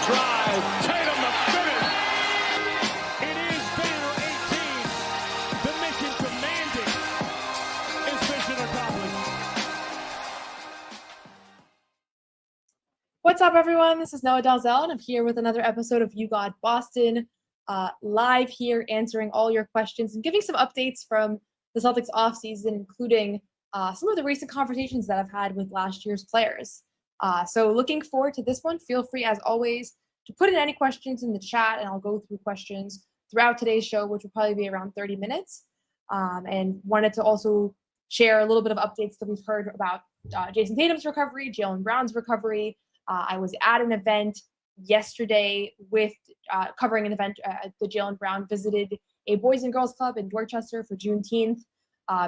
drive. Tatum the finish. It is Banner 18. The mission demanding is mission accomplished. What's up, everyone? This is Noa Dalzell, and I'm here with another episode of You Got Boston, live here answering all your questions and giving some updates from the Celtics offseason, including some of the recent conversations that I've had with last year's players. So looking forward to this one. Feel free, as always, to put in any questions in the chat, and I'll go through questions throughout today's show, which will probably be around 30 minutes. And wanted to also share a little bit of updates that we've heard about Jayson Tatum's recovery, Jaylen Brown's recovery. I was at an event yesterday with covering an event. The Jaylen Brown visited a Boys and Girls Club in Dorchester for Juneteenth,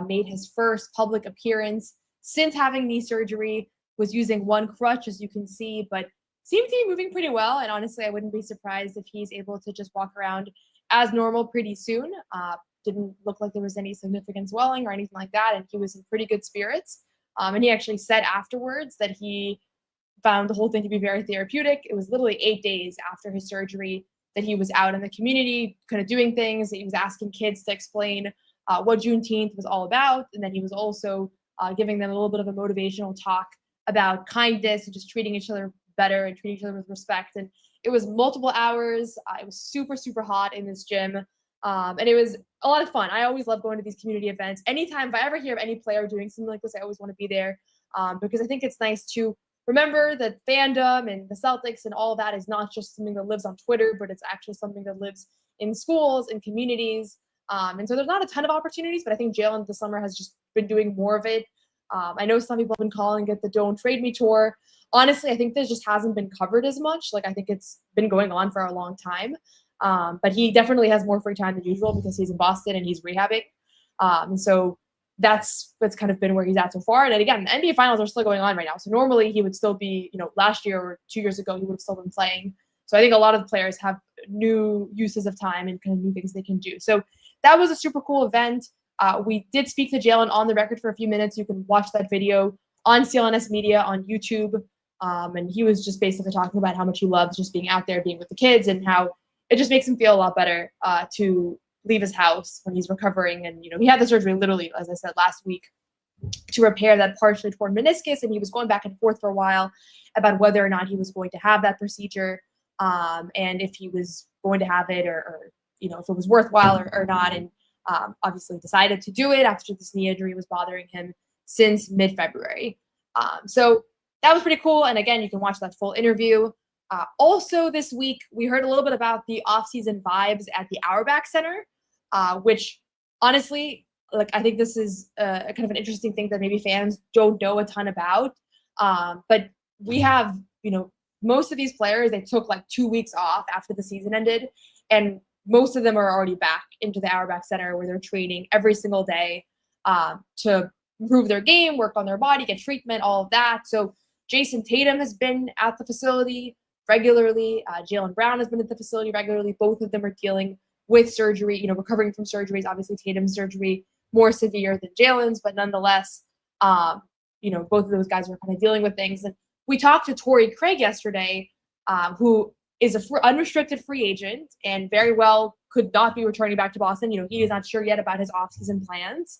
made his first public appearance since having knee surgery, was using one crutch, as you can see, but seemed to be moving pretty well. And honestly, I wouldn't be surprised if he's able to just walk around as normal pretty soon. Didn't look like there was any significant swelling or anything like that, and he was in pretty good spirits. And he actually said afterwards that he found the whole thing to be very therapeutic. It was literally 8 days after his surgery that he was out in the community kind of doing things, that he was asking kids to explain what Juneteenth was all about. And then he was also giving them a little bit of a motivational talk about kindness and just treating each other better and treating each other with respect. And it was multiple hours. It was super, super hot in this gym. And it was a lot of fun. I always love going to these community events. Anytime, if I ever hear of any player doing something like this, I always want to be there because I think it's nice to remember that fandom and the Celtics and all of that is not just something that lives on Twitter, but it's actually something that lives in schools and communities. And so there's not a ton of opportunities, but I think Jaylen this summer has just been doing more of it. I know some people have been calling it the Don't Trade Me tour. Honestly, I think this just hasn't been covered as much. Like, I think it's been going on for a long time. But he definitely has more free time than usual because he's in Boston and he's rehabbing. And so that's kind of been where he's at so far. And then again, the NBA finals are still going on right now. So normally he would still be, last year or 2 years ago, he would have still been playing. So I think a lot of the players have new uses of time and kind of new things they can do. So that was a super cool event. We did speak to Jaylen on the record for a few minutes. You can watch that video on CLNS Media on YouTube. And he was just basically talking about how much he loves just being out there, being with the kids, and how it just makes him feel a lot better to leave his house when he's recovering. And, he had the surgery literally, as I said, last week to repair that partially torn meniscus. And he was going back and forth for a while about whether or not he was going to have that procedure and if he was going to have it or if it was worthwhile or not. And obviously decided to do it after this knee injury was bothering him since mid-February. So that was pretty cool. And again, you can watch that full interview. Also this week, we heard a little bit about the offseason vibes at the Auerbach Center, which honestly, I think this is kind of an interesting thing that maybe fans don't know a ton about. But we have, most of these players, they took 2 weeks off after the season ended, and most of them are already back into the Auerbach Center where they're training every single day to improve their game, work on their body, get treatment, all of that. So Jayson Tatum has been at the facility regularly. Jaylen Brown has been at the facility regularly. Both of them are dealing with surgery, recovering from surgeries. Obviously, Tatum's surgery more severe than Jaylen's, but nonetheless, both of those guys are kind of dealing with things. And we talked to Torrey Craig yesterday, who is an unrestricted free agent and very well could not be returning back to Boston. He is not sure yet about his offseason plans.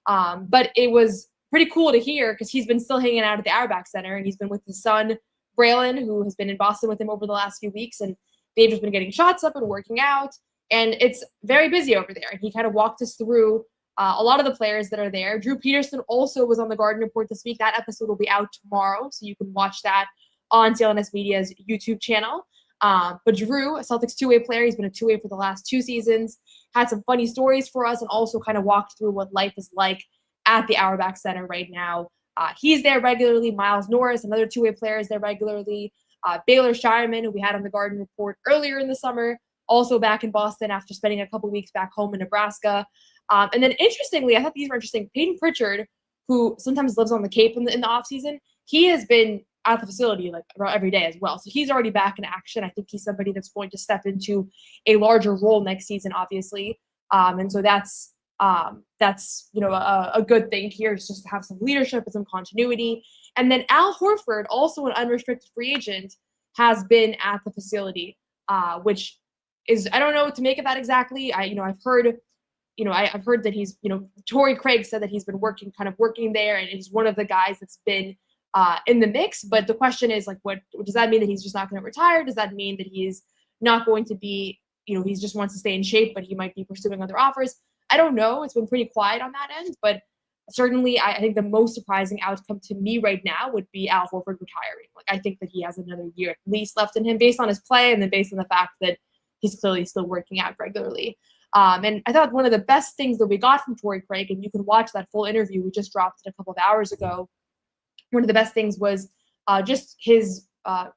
But it was pretty cool to hear because he's been still hanging out at the Auerbach Center, and he's been with his son, Braylon, who has been in Boston with him over the last few weeks. And they've just been getting shots up and working out. And it's very busy over there. And he kind of walked us through a lot of the players that are there. Drew Peterson also was on the Garden Report this week. That episode will be out tomorrow, so you can watch that on CLNS Media's YouTube channel. But Drew, a Celtics two-way player, he's been a two-way for the last 2 seasons, had some funny stories for us and also kind of walked through what life is like at the Auerbach Center right now. He's there regularly. Miles Norris, another two-way player, is there regularly. Baylor Shireman, who we had on the Garden Report earlier in the summer, also back in Boston after spending a couple weeks back home in Nebraska. And then interestingly, I thought these were interesting, Peyton Pritchard, who sometimes lives on the Cape in the offseason, he has been at the facility every day as well. So he's already back in action. I think he's somebody that's going to step into a larger role next season, obviously. And so that's a good thing here, is just to have some leadership and some continuity. And then Al Horford, also an unrestricted free agent, has been at the facility, which is, I don't know what to make of that exactly. I've heard that he's, Torrey Craig said that he's been working there, and he's one of the guys that's been in the mix. But the question is, like, what does that mean? That he's just not going to retire? Does that mean that he's not going to be, he just wants to stay in shape, but he might be pursuing other offers? I don't know. It's been pretty quiet on that end, but certainly I think the most surprising outcome to me right now would be Al Horford retiring. Like, I think that he has another year at least left in him based on his play, and then based on the fact that he's clearly still working out regularly. And I thought one of the best things that we got from Torrey Craig, and you can watch that full interview, we just dropped it a couple of hours ago. One of the best things was just his kind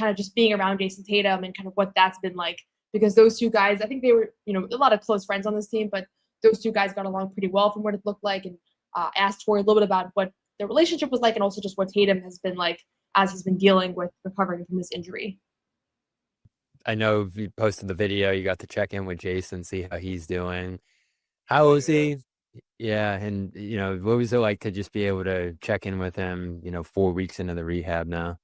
of just being around Jayson Tatum and kind of what that's been like, because those two guys, I think they were, a lot of close friends on this team, but those two guys got along pretty well from what it looked like. And asked Torrey a little bit about what their relationship was like, and also just what Tatum has been like as he's been dealing with recovering from this injury. I know you posted the video, you got to check in with Jayson, see how he's doing. How was he? Yeah, and what was it like to just be able to check in with him, 4 weeks into the rehab now?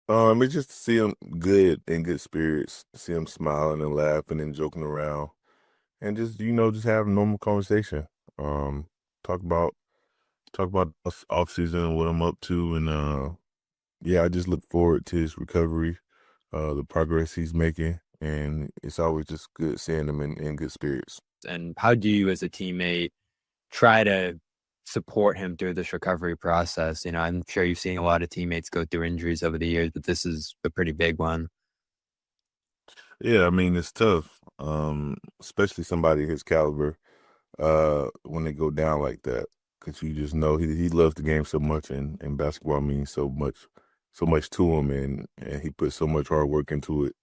It's just to see him good, in good spirits, see him smiling and laughing and joking around, and just just have a normal conversation. Talk about us off season and what I'm up to, and I just look forward to his recovery, the progress he's making, and it's always just good seeing him in good spirits. And how do you, as a teammate, try to support him through this recovery process? I'm sure you've seen a lot of teammates go through injuries over the years, but this is a pretty big one. Yeah, I mean, it's tough, especially somebody his caliber, when they go down like that, because you just know he loves the game so much, and basketball means so much to him, and he puts so much hard work into it,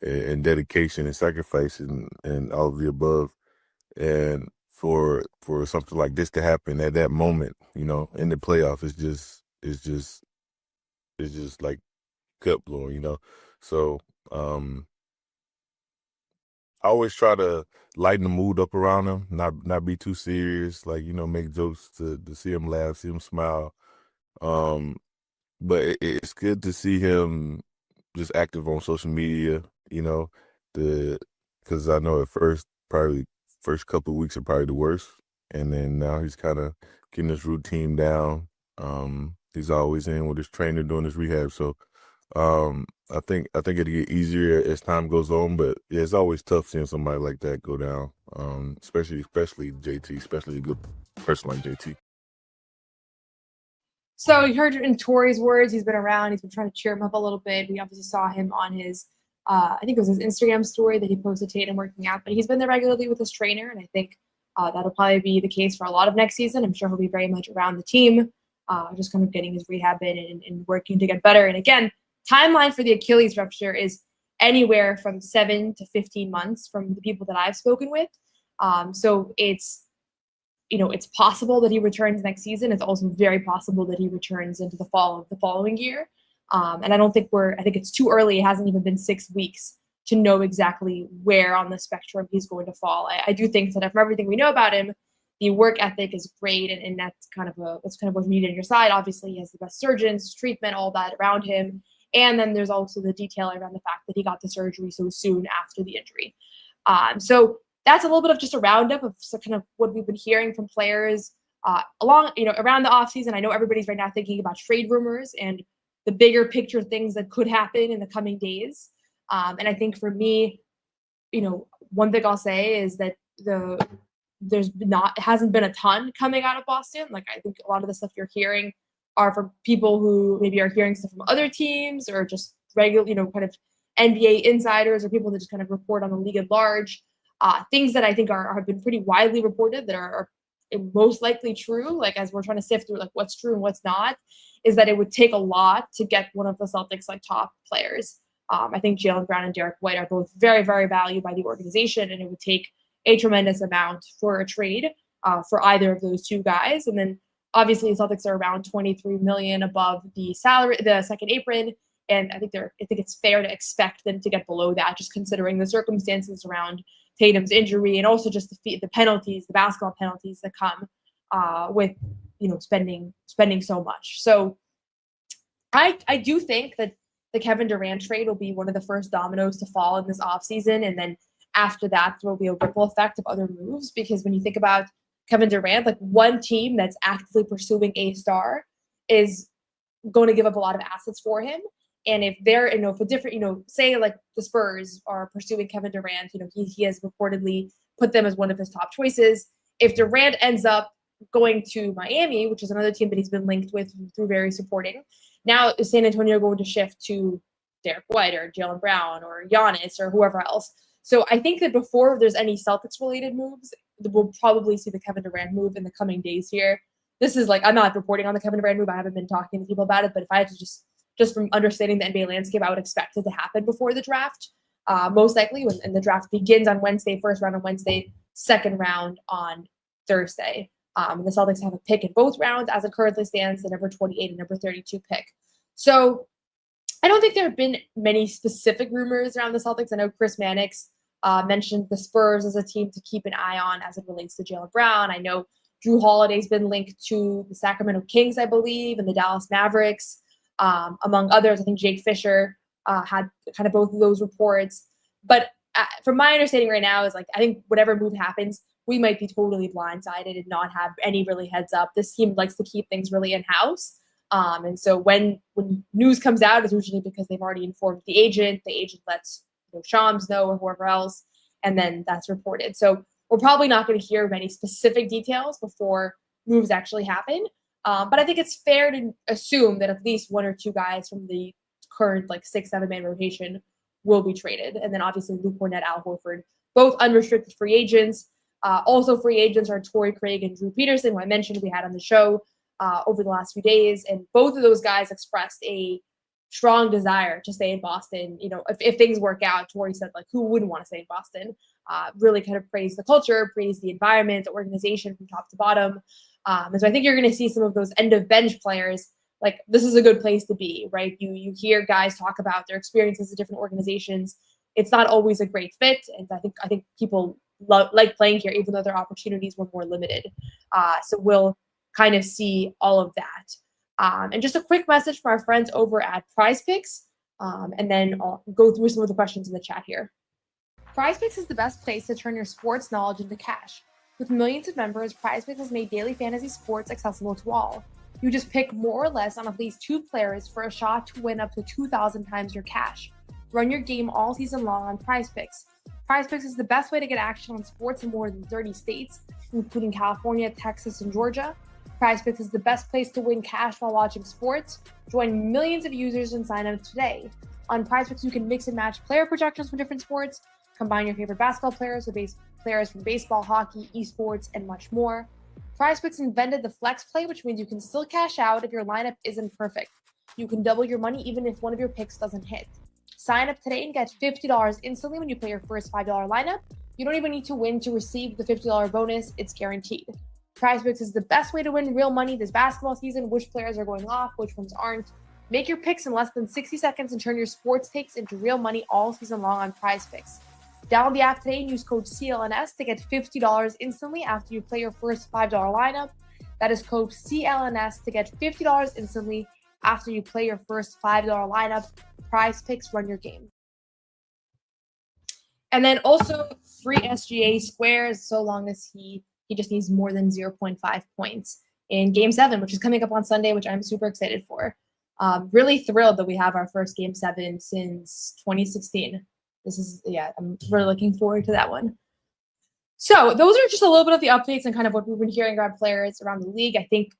and dedication and sacrifice and all of the above. And for something like this to happen at that moment, in the playoff, it's just like gut blowing, So I always try to lighten the mood up around him, not be too serious, like, make jokes to see him laugh, see him smile. But it's good to see him just active on social media, because I know probably first couple of weeks are probably the worst, and then now he's kind of getting his routine down. He's always in with his trainer doing his rehab, so I think it'll get easier as time goes on, but yeah, it's always tough seeing somebody like that go down, especially JT, especially a good person like JT. So you heard in Torrey's words, he's been around, he's been trying to cheer him up a little bit. We obviously saw him on his, I think it was his Instagram story that he posted Tatum working out, but he's been there regularly with his trainer, and I think that'll probably be the case for a lot of next season. I'm sure he'll be very much around the team, just kind of getting his rehab in and working to get better. And again, timeline for the Achilles rupture is anywhere from 7 to 15 months from the people that I've spoken with. So it's possible that he returns next season. It's also very possible that he returns into the fall of the following year. And I think it's too early. It hasn't even been 6 weeks to know exactly where on the spectrum he's going to fall. I do think that from everything we know about him, the work ethic is great, and that's kind of what's needed on your side. Obviously, he has the best surgeons, treatment, all that around him. And then there's also the detail around the fact that he got the surgery so soon after the injury. So that's a little bit of just a roundup of kind of what we've been hearing from players around the offseason. I know everybody's right now thinking about trade rumors and the bigger picture things that could happen in the coming days. And I think for me, one thing I'll say is that it hasn't been a ton coming out of Boston. Like, I think a lot of the stuff you're hearing are from people who maybe are hearing stuff from other teams, or just regular, kind of NBA insiders, or people that just kind of report on the league at large. Things that I think have been pretty widely reported that are most likely true, like as we're trying to sift through like what's true and what's not, is that it would take a lot to get one of the Celtics like top players. I think Jaylen Brown and Derek White are both very, very valued by the organization, and it would take a tremendous amount for a trade for either of those two guys. And then obviously the Celtics are around $23 million above the second apron, and I think it's fair to expect them to get below that, just considering the circumstances around Tatum's injury, and also just the penalties, the basketball penalties that come with spending so much. So I do think that the Kevin Durant trade will be one of the first dominoes to fall in this offseason. And then after that, there will be a ripple effect of other moves. Because when you think about Kevin Durant, like one team that's actively pursuing a star is going to give up a lot of assets for him. And if they're, if a different, say like the Spurs are pursuing Kevin Durant, he has reportedly put them as one of his top choices. If Durant ends up going to Miami, which is another team that he's been linked with through various reporting, now is San Antonio going to shift to Derek White or Jaylen Brown or Giannis or whoever else? So I think that before there's any Celtics-related moves, we'll probably see the Kevin Durant move in the coming days here. This is I'm not reporting on the Kevin Durant move. I haven't been talking to people about it, but if I had to just from understanding the NBA landscape, I would expect it to happen before the draft. Most likely when the draft begins on Wednesday, first round on Wednesday, second round on Thursday. And the Celtics have a pick in both rounds as it currently stands, the number 28 and number 32 pick. So I don't think there have been many specific rumors around the Celtics. I know Chris Mannix mentioned the Spurs as a team to keep an eye on as it relates to Jaylen Brown. I know Drew Holiday's been linked to the Sacramento Kings, I believe, and the Dallas Mavericks, among others. I think Jake Fisher had kind of both of those reports. But from my understanding right now is I think whatever move happens, we might be totally blindsided and not have any really heads up. This team likes to keep things really in-house. And so when news comes out, it's usually because they've already informed the agent lets Shams know or whoever else, and then that's reported. So we're probably not going to hear many specific details before moves actually happen. But I think it's fair to assume that at least one or two guys from the current 6-7 man rotation will be traded. And then obviously Luke Kornet, Al Horford, both unrestricted free agents. Also free agents are Torrey Craig and Drew Peterson, who I mentioned we had on the show over the last few days. And both of those guys expressed a strong desire to stay in Boston. If things work out, Torrey said, who wouldn't want to stay in Boston? Really kind of praised the culture, praised the environment, the organization from top to bottom. And so I think you're going to see some of those end of bench players. This is a good place to be, right? You hear guys talk about their experiences at different organizations. It's not always a great fit. And I think people like playing here, even though their opportunities were more limited. So we'll kind of see all of that. And just a quick message from our friends over at Prize Picks, and then I'll go through some of the questions in the chat here. Prize Picks is the best place to turn your sports knowledge into cash. With millions of members, Prize Picks has made daily fantasy sports accessible to all. You just pick more or less on at least 2 players for a shot to win up to 2,000 times your cash. Run your game all season long on Prize Picks. Prize Picks is the best way to get action on sports in more than 30 states, including California, Texas, and Georgia. Prize Picks is the best place to win cash while watching sports. Join millions of users and sign up today. On Prize Picks, you can mix and match player projections from different sports, combine your favorite basketball players with players from baseball, hockey, esports, and much more. Prize Picks invented the flex play, which means you can still cash out if your lineup isn't perfect. You can double your money even if one of your picks doesn't hit. Sign up today and get $50 instantly when you play your first $5 lineup. You don't even need to win to receive the $50 bonus. It's guaranteed. Prize Picks is the best way to win real money this basketball season. Which players are going off, which ones aren't. Make your picks in less than 60 seconds and turn your sports takes into real money all season long on Prize Picks. Download the app today and use code CLNS to get $50 instantly after you play your first $5 lineup. That is code CLNS to get $50 instantly after you play your first $5 lineup. Prize Picks, run your game. And then also free SGA squares so long as he just needs more than 0.5 points in Game 7, which is coming up on Sunday, which I'm super excited for. Really thrilled that we have our first Game 7 since 2016. I'm really looking forward to that one. So those are just a little bit of the updates and kind of what we've been hearing about players around the league. I think,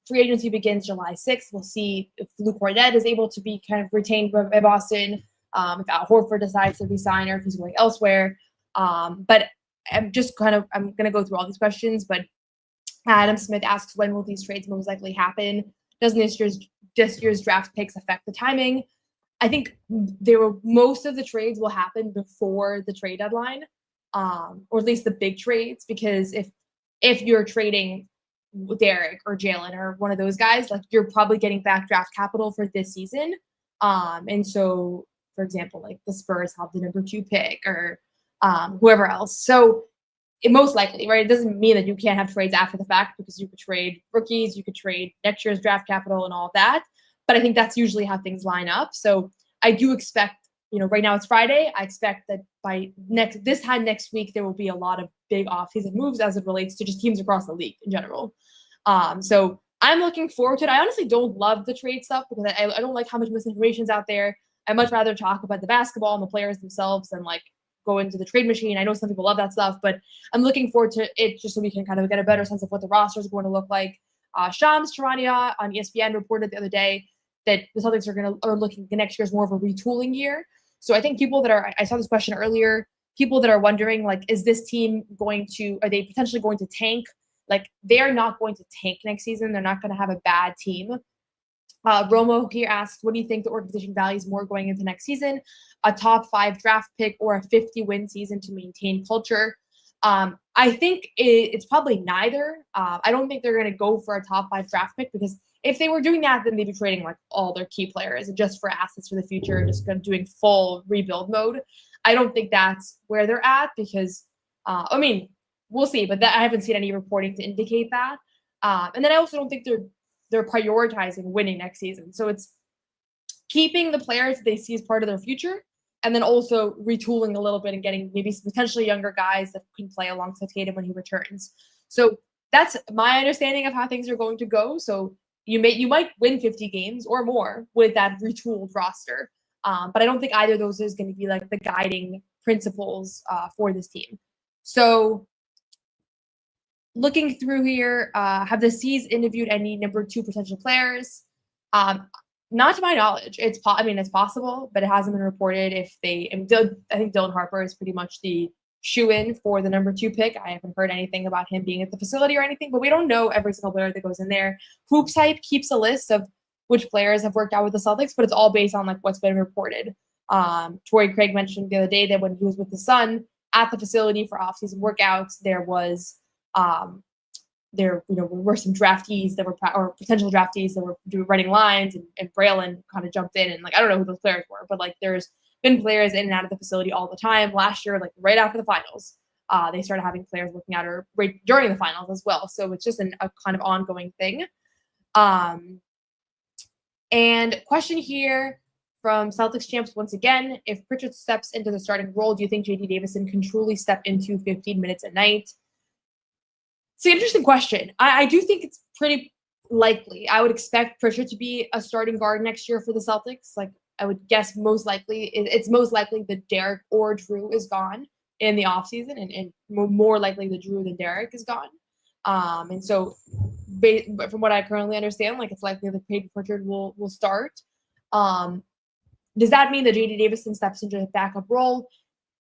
free agency begins July 6th. We'll see if Luke Kornet is able to be kind of retained by Boston, if Al Horford decides to resign or if he's going elsewhere. But I'm going to go through all these questions, but Adam Smith asks, when will these trades most likely happen? Doesn't this year's draft picks affect the timing? I think most of the trades will happen before the trade deadline, or at least the big trades, because if you're trading Derek or Jaylen or one of those guys, you're probably getting back draft capital for this season. And so, for example, the Spurs have the number 2 pick or whoever else. So most likely, right? It doesn't mean that you can't have trades after the fact, because you could trade rookies, you could trade next year's draft capital and all of that. but I think that's usually how things line up. So I do expect, right now it's Friday. I expect that by this time next week, there will be a lot of big offseason moves as it relates to just teams across the league in general. So I'm looking forward to it. I honestly don't love the trade stuff because I don't like how much misinformation is out there. I'd much rather talk about the basketball and the players themselves than like go into the trade machine. I know some people love that stuff, but I'm looking forward to it just so we can kind of get a better sense of what the roster is going to look like. Shams Charania on ESPN reported the other day that the Celtics are looking next year as more of a retooling year. So I think I saw this question earlier, people that are wondering, like, is this team are they potentially going to tank? Like, they're not going to tank next season. They're not going to have a bad team. Romo here asks, what do you think the organization values more going into next season? A top 5 draft pick or a 50-win season to maintain culture? I think it's probably neither. I don't think they're going to go for a top 5 draft pick because if they were doing that, then they'd be trading like all their key players just for assets for the future, just kind of doing full rebuild mode. I don't think that's where they're at because, we'll see, but I haven't seen any reporting to indicate that. And then I also don't think they're prioritizing winning next season. So it's keeping the players they see as part of their future, and then also retooling a little bit and getting maybe some potentially younger guys that can play alongside Tatum when he returns. So that's my understanding of how things are going to go. So you might win 50 games or more with that retooled roster. But I don't think either of those is going to be like the guiding principles for this team. So looking through here, have the C's interviewed any number 2 potential players? Not to my knowledge. It's possible, but it hasn't been reported. I think Dylan Harper is pretty much the shoe-in for the number 2 pick. I haven't heard anything about him being at the facility or anything, but we don't know every single player that goes in there. Hoops Hype keeps a list of which players have worked out with the Celtics, but it's all based on like what's been reported. Torrey Craig mentioned the other day that when he was with the Sun at the facility for off-season workouts, there were some draftees that were or potential draftees that were running lines, and Braylon kind of jumped in, and like I don't know who those players were, but like there's been players in and out of the facility all the time. Last year, like right after the finals, they started having players working out, or right during the finals as well. So it's just a kind of ongoing thing. And question here from Celtics champs once again: if Pritchard steps into the starting role, do you think JD Davison can truly step into 15 minutes a night? It's an interesting question. I do think it's pretty likely. I would expect Pritchard to be a starting guard next year for the Celtics. Like I would guess it's most likely that Derek or Drew is gone in the offseason, and more likely that Drew than Derek is gone. And so from what I currently understand, like it's likely that Peyton Pritchard will start. Does that mean that JD Davison steps into a backup role?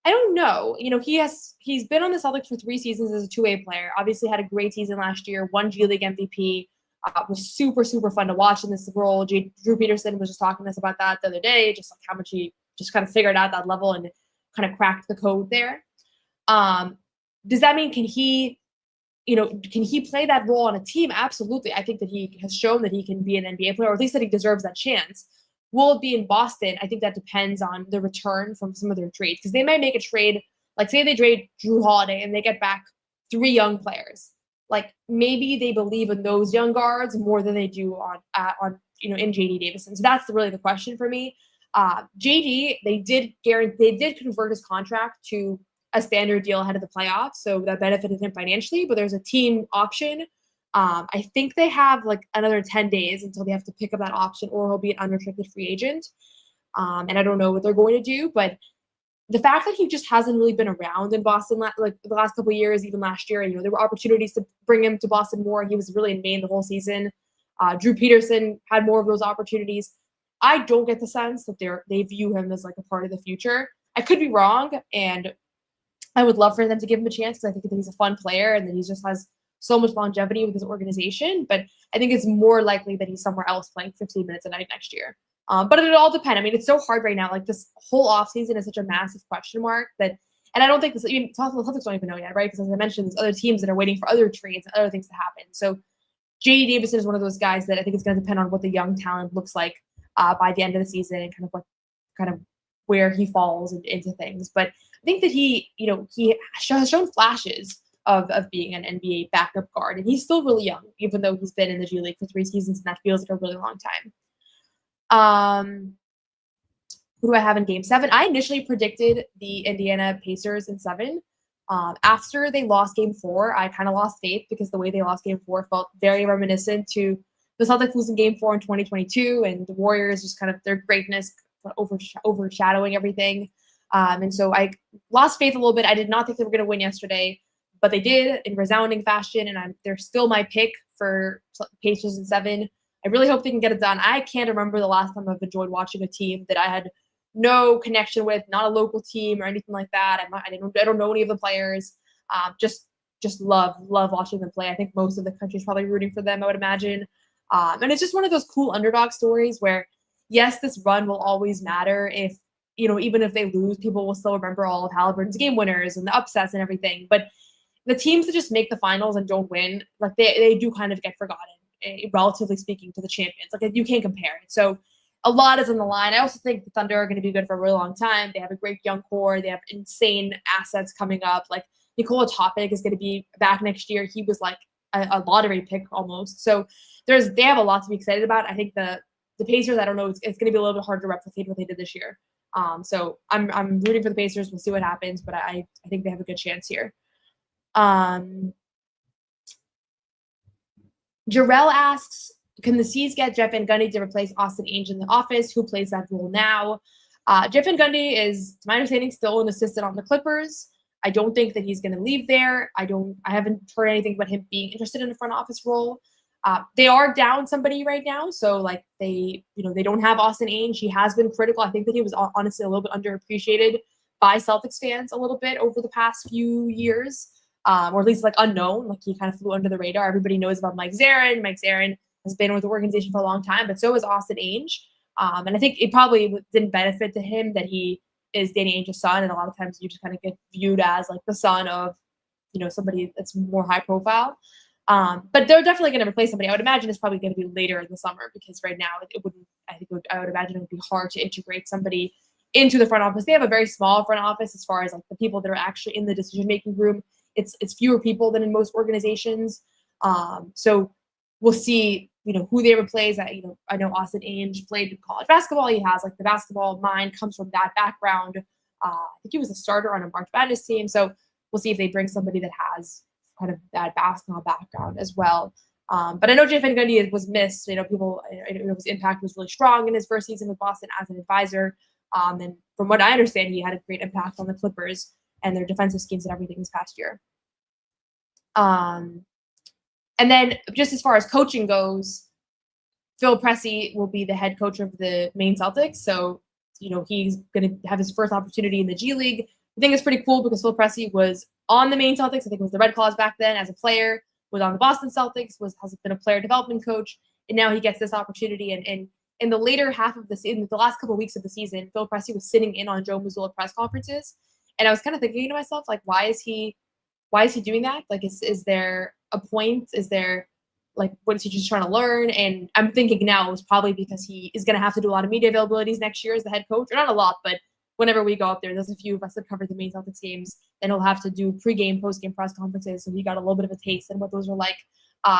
I don't know. He's been on the Celtics for 3 seasons as a 2A player. Obviously had a great season last year, won G League MVP. Was super, super fun to watch in this role. Drew Peterson was just talking to us about that the other day, just like how much he just kind of figured out that level and kind of cracked the code there. Does that mean can he play that role on a team? Absolutely. I think that he has shown that he can be an NBA player, or at least that he deserves that chance. Will it be in Boston? I think that depends on the return from some of their trades, because they might make a trade, like say they trade Drew Holiday and they get back 3 young players. Like maybe they believe in those young guards more than they do in JD Davison. So that's really the question for me. JD, they did convert his contract to a standard deal ahead of the playoffs, so that benefited him financially. But there's a team option. I think they have like another 10 days until they have to pick up that option, or he'll be an unrestricted free agent. And I don't know what they're going to do, but the fact that he just hasn't really been around in Boston like the last couple of years, even last year, there were opportunities to bring him to Boston more. He was really in Maine the whole season. Drew Peterson had more of those opportunities. I don't get the sense that they view him as like a part of the future. I could be wrong, and I would love for them to give him a chance because I think that he's a fun player and that he just has so much longevity with his organization. But I think it's more likely that he's somewhere else playing 15 minutes a night next year. But it all depends. I mean, it's so hard right now. Like this whole offseason is such a massive question mark and I don't think the Celtics don't even know yet, right? Because as I mentioned, there's other teams that are waiting for other trades and other things to happen. So JD Davison is one of those guys that I think it's going to depend on what the young talent looks like by the end of the season and kind of where he falls into things. But I think that he has shown flashes of being an NBA backup guard, and he's still really young, even though he's been in the G League for 3 seasons, and that feels like a really long time. Who do I have in Game 7? I initially predicted the Indiana Pacers in 7. After they lost Game 4, I kind of lost faith because the way they lost Game 4 felt very reminiscent to the Celtics losing Game 4 in 2022, and the Warriors just kind of their greatness overshadowing everything. And so I lost faith a little bit. I did not think they were going to win yesterday, but they did in resounding fashion, and they're still my pick for Pacers in 7. I really hope they can get it done. I can't remember the last time I've enjoyed watching a team that I had no connection with, not a local team or anything like that. I don't know any of the players. Just love watching them play. I think most of the country is probably rooting for them, I would imagine. And it's just one of those cool underdog stories where, yes, this run will always matter. If, even if they lose, people will still remember all of Halliburton's game winners and the upsets and everything. But the teams that just make the finals and don't win, like they do kind of get forgotten, relatively speaking, to the champions. Like, you can't compare it. So a lot is on the line. I also think the Thunder are going to be good for a really long time. They have a great young core. They have insane assets coming up. Like, Nikola Topic is going to be back next year. He was like a lottery pick almost. So they have a lot to be excited about. I think the Pacers, I don't know, it's going to be a little bit hard to replicate what they did this year. So I'm rooting for the Pacers. We'll see what happens, but I think they have a good chance here. Jarrell asks, can the C's get Jeff Van Gundy to replace Austin Ainge in the office? Who plays that role now? Jeff Van Gundy is, to my understanding, still an assistant on the Clippers. I don't think that he's going to leave there. I haven't heard anything about him being interested in a front office role. They are down somebody right now, so like they don't have Austin Ainge. He has been critical. I think that he was honestly a little bit underappreciated by Celtics fans a little bit over the past few years, or at least like unknown. Like, he kind of flew under the radar. Everybody knows about Mike Zarin. Mike Zarin has been with the organization for a long time, but so is Austin Ainge. And I think it probably didn't benefit to him that he is Danny Ainge's son, and a lot of times you just kind of get viewed as like the son of, somebody that's more high profile. But they're definitely going to replace somebody. I would imagine it's probably going to be later in the summer, because right now I would imagine it would be hard to integrate somebody into the front office. They have a very small front office as far as like the people that are actually in the decision-making room. It's fewer people than in most organizations. So we'll see, who they replace. I know Austin Ainge played college basketball. He has like the basketball mind, comes from that background. I think he was a starter on a March Madness team. So we'll see if they bring somebody that has kind of that basketball background as well. But I know Jeff Van Gundy was missed. People, his impact was really strong in his first season with Boston as an advisor. And from what I understand, he had a great impact on the Clippers and their defensive schemes and everything this past year. And then just as far as coaching goes, Phil Pressey will be the head coach of the Maine Celtics. So, he's going to have his first opportunity in the G League. I think it's pretty cool because Phil Pressey was on the Maine Celtics. I think it was the Red Claws back then as a player, was on the Boston Celtics, has been a player development coach. And now he gets this opportunity. And in the later half of the season, the last couple of weeks of the season, Phil Pressey was sitting in on Joe Mazzulla press conferences. And I was kind of thinking to myself, like, why is he doing that? Like, is there a point? Is there, like, what is he just trying to learn? And I'm thinking now it was probably because he is going to have to do a lot of media availabilities next year as the head coach. Or not a lot, but whenever we go up there's a few of us that cover the Maine Celtics games, then he'll have to do pregame, postgame press conferences. So he got a little bit of a taste in what those were like,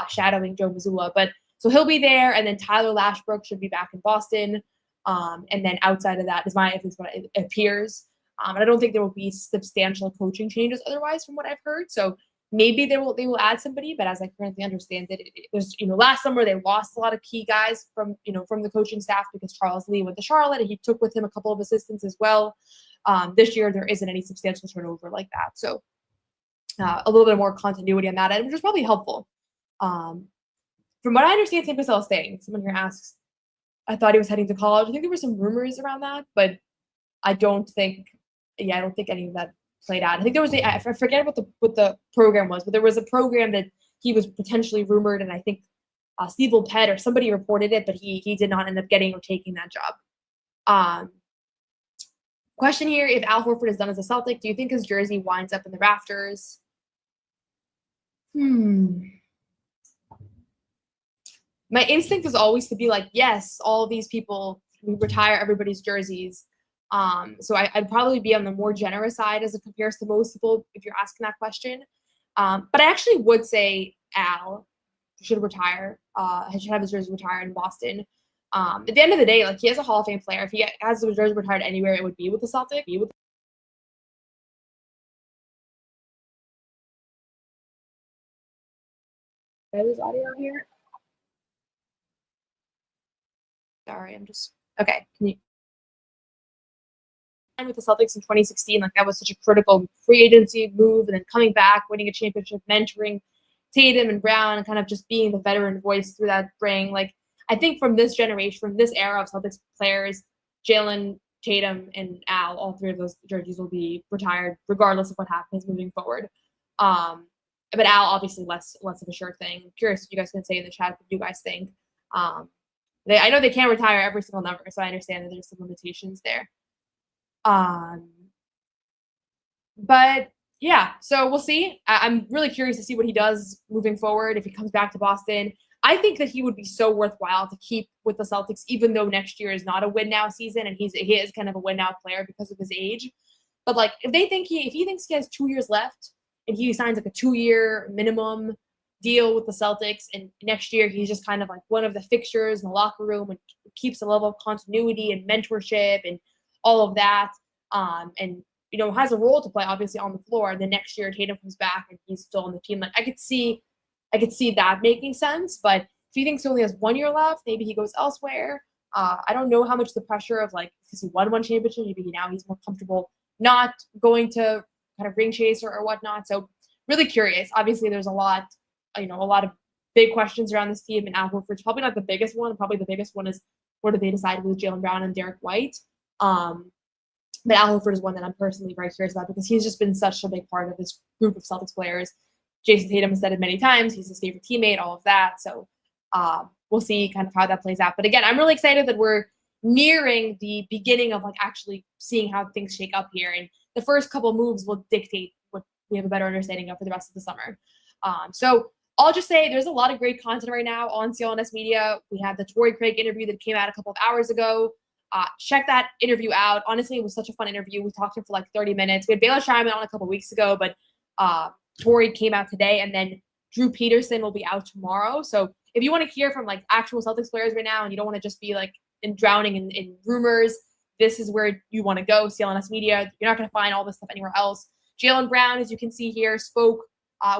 shadowing Joe Mazzulla. But so he'll be there, and then Tyler Lashbrook should be back in Boston. And then outside of that is at least what it appears. And I don't think there will be substantial coaching changes otherwise, from what I've heard. So maybe they will add somebody, but as I currently understand it, there's last summer they lost a lot of key guys from the coaching staff because Charles Lee went to Charlotte, and he took with him a couple of assistants as well. This year there isn't any substantial turnover like that, so a little bit more continuity on that end, which is probably helpful. From what I understand, Sam Cassell is staying. Someone here asks, I thought he was heading to college. I think there were some rumors around that, but I don't think any of that played out. I think there was I forget what the program was, but there was a program that he was potentially rumored, and I think Steve Pett or somebody reported it, but he did not end up getting or taking that job. Question here: if Al Horford is done as a Celtic, do you think his jersey winds up in the rafters? My instinct is always to be like, yes, all of these people, we retire everybody's jerseys. So I'd probably be on the more generous side as it compares to most people if you're asking that question. But I actually would say Al should retire. He should have his jersey retire in Boston. At the end of the day, like he is a Hall of Fame player. If he has the jersey retired anywhere, it would be with the Celtics. There's audio here. Sorry, I'm just okay. Can you? With the Celtics in 2016, like that was such a critical free agency move, and then coming back, winning a championship, mentoring Tatum and Brown, and kind of just being the veteran voice through that ring. Like I think from this generation, from this era of Celtics players, Jaylen, Tatum, and Al, all three of those jerseys will be retired regardless of what happens moving forward. But Al, obviously, less of a sure thing. I'm curious if you guys can say in the chat what you guys think. I know they can't retire every single number, so I understand that there's some limitations there. But yeah, so we'll see. I'm really curious to see what he does moving forward if he comes back to Boston. I think that he would be so worthwhile to keep with the Celtics, even though next year is not a win now season, and he is kind of a win now player because of his age. But like, if he thinks he has 2 years left and he signs like a 2-year minimum deal with the Celtics, and next year he's just kind of like one of the fixtures in the locker room and keeps a level of continuity and mentorship and all of that, and has a role to play obviously on the floor. And then next year Tatum comes back and he's still on the team. Like I could see that making sense. But if he thinks he only has 1 year left, maybe he goes elsewhere. I don't know how much the pressure of like because he won one championship, maybe now he's more comfortable not going to kind of ring chase or whatnot. So really curious. Obviously, there's a lot of big questions around this team, and Al Horford's probably not the biggest one. Probably the biggest one is what do they decide with Jaylen Brown and Derek White. But Al Horford is one that I'm personally very curious about because he's just been such a big part of this group of Celtics players. Jayson Tatum has said it many times. He's his favorite teammate, all of that. So we'll see kind of how that plays out. But again, I'm really excited that we're nearing the beginning of like actually seeing how things shake up here. And the first couple moves will dictate what we have a better understanding of for the rest of the summer. So I'll just say there's a lot of great content right now on CLNS Media. We had the Torrey Craig interview that came out a couple of hours ago. Check that interview out. Honestly, it was such a fun interview. We talked to him for like 30 minutes. We had Baylor Schreiman on a couple of weeks ago, but Torrey came out today, and then Drew Peterson will be out tomorrow. So if you want to hear from like actual Celtics players right now and you don't want to just be like drowning in rumors, this is where you want to go, CLNS Media. You're not going to find all this stuff anywhere else. Jaylen Brown, as you can see here, spoke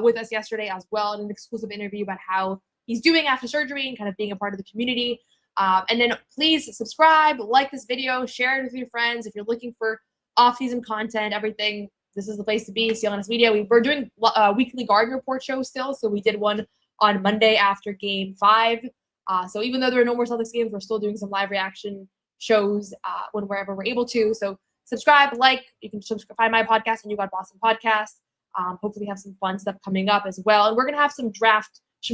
with us yesterday as well in an exclusive interview about how he's doing after surgery and kind of being a part of the community. And then please subscribe, like this video, share it with your friends. If you're looking for off-season content, everything, this is the place to be, CLNS Media. We're doing weekly Garden Report shows still, so we did one on Monday after Game 5. So even though there are no more Celtics games, we're still doing some live reaction shows wherever we're able to. So subscribe, like. You can find my podcast and You Got Boston podcast. Hopefully we have some fun stuff coming up as well. And we're going to have some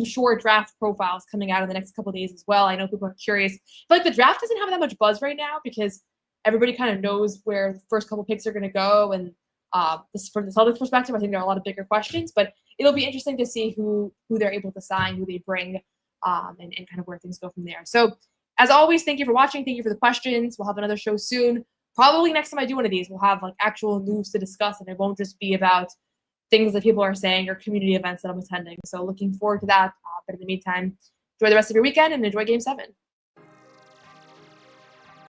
short draft profiles coming out in the next couple of days as well. I know people are curious. I feel like the draft doesn't have that much buzz right now because everybody kind of knows where the first couple picks are going to go. And this, from the Celtics perspective, I think there are a lot of bigger questions, but it'll be interesting to see who they're able to sign, who they bring, and kind of where things go from there. So as always, thank you for watching. Thank you for the questions. We'll have another show soon. Probably next time I do one of these, we'll have like actual news to discuss, and it won't just be about things that people are saying or community events that I'm attending. So looking forward to that. But in the meantime, enjoy the rest of your weekend and enjoy Game 7.